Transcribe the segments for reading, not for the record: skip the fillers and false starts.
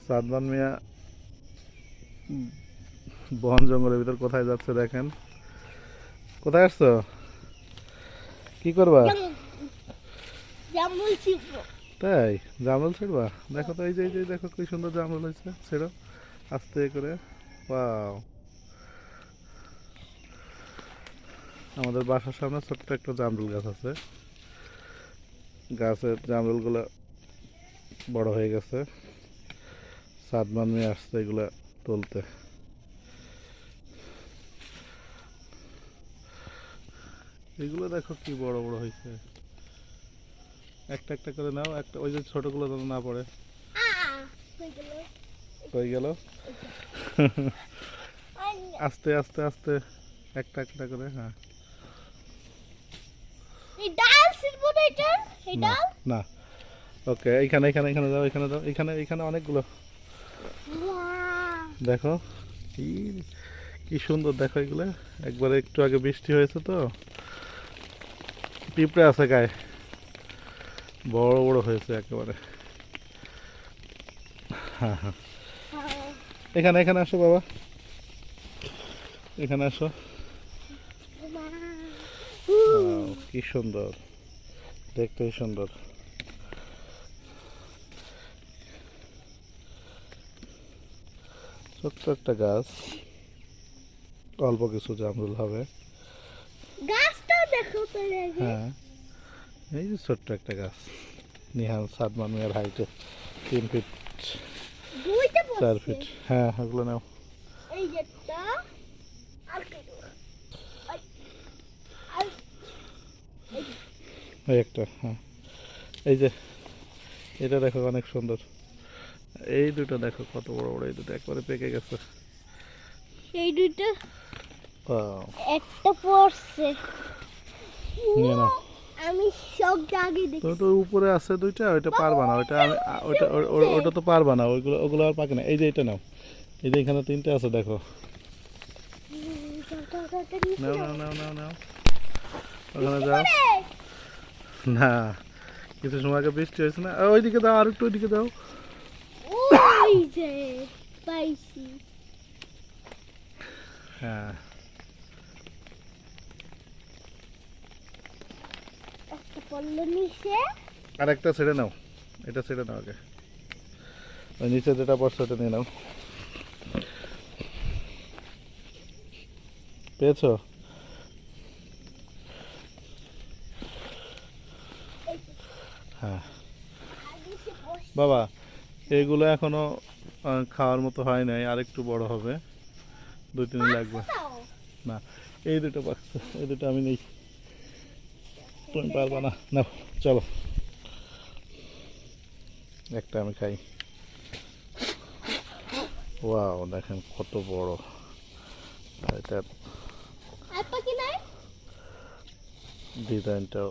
সাদমান মিয়া বন জঙ্গলের ভিতর কোথায় যাচ্ছে দেখেন। কোথায় আসছো? কি করবা? জামরুল ছিপবো। তাই জামরুল ছিড়বা? দেখো তো, এই যে দেখো কি সুন্দর জামরুল হয়েছে, ছেড়ো আস্তে করে। ওয়াও, আমাদের বাসার সামনে ছোট্ট একটা জামরুল গাছ আছে। গাছের জামরুলগুলো বড় হয়ে গেছে। সাদমান মিয়া আসছে এগুলা তুলতে। এগুলো দেখো কি বড় বড় হয়েছে। একটা একটা করে নাও, একটা ওই যে ছোটগুলো যেন না পড়ে। হয়ে গেল। আস্তে আস্তে আস্তে, একটা একটা করে। হ্যাঁ, এই ডাল ছিড়বো না এটা, এই না ডাল। না, ওকে, এইখানে এখানে এখানে দাও, এখানে দাও, এখানে এখানে অনেকগুলো। দেখো কি কি সুন্দর, দেখো এগুলো। একবারে একটু আগে বৃষ্টি হয়েছে তো, পিঁপড়ে আছে গায়ে, বড় বড় হয়েছে একেবারে। হ্যাঁ হ্যাঁ, এখানে এখানে আসো বাবা, এখানে আসো। Wow, কি সুন্দর, দেখতেই সুন্দর। ছোট্ট একটা গাছ, অল্প কিছু জামরুল হবে। গাছটা দেখো তোরে আগে। হ্যাঁ, এই যে ছোট্ট একটা গাছ। নিহাল সাদমান মিয়ার হাইটে 3 ফিট দুইটা 4 পড়ছে। ফিট। হ্যাঁ, ওগুলো নাও। এই যেটা আর কেটো। আর আর এই যে। এই একটা, হ্যাঁ, এই যে এটা দেখো অনেক সুন্দর। এই দুটো দেখো কত বড় বড়, এই দুটো একবারে পেকে গেছে। এই দুইটা Wow, একটা পড়ছে। নিয়ে নাও। আমি সব আগে তো দেখছি। তো উপরে আছে দুইটা, ওইটা পারবা না, ওইটা আমি ওইটা ওটা তো পারবা না, ওইগুলো ওগুলো আর পাকে না। এই যে এটা নাও, এই যে এখানে 3টে আছে দেখো। নাও নাও নাও নাও নাও, ওখানে যাও। না, কিছু সময় আগে বৃষ্টি হয়েছে না, ওইদিকে দাও, আর একটু ওইদিকে দাও। ওই যে পাইছি। হ্যাঁ, একটা পড়লো নিচে। আর একটা ছেড়ে নাও, এটা ছেড়ে নাও আগে। ওই নিচে যেটা পড়ছে ওটা নিয়ে নাও। পেয়েছো? হ্যাঁ বাবা, এইগুলো এখনো খাওয়ার মতো হয় নাই, আর একটু বড় হবে, 2-3 দিন লাগবে। না, এই দুটো পাকছে, এই দুটো আমি নেই, তুমি পারবা না। নাও, চলো, একটা আমি খাই। ওয়াও, দেখেন কত বড়। আর এটার আর পাখি নাই। ডিজাইনটাও,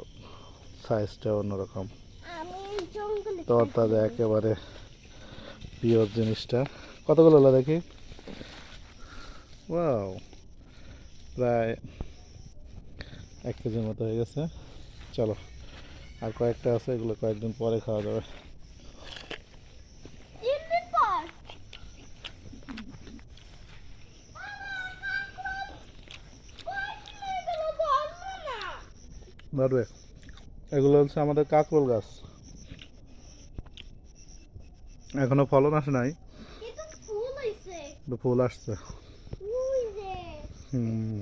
সাইজটাও অন্যরকম। আমি জঙ্গলে তরতাজা একেবারে পিওর জিনিসটা। কতগুলো হলো দেখি? ওয়াও, প্রায় 1 কেজির মতো হয়ে গেছে। চলো, আর কয়েকটা আছে, এগুলো কয়েকদিন পরে খাওয়া যাবে। 3 দিন পর। ধরবে, এগুলো হচ্ছে আমাদের কাকরোল গাছ, এখনো ফলন আসে নাই, কিন্তু ফুল হইছে। ফুল আসছে। ওই যে হুম।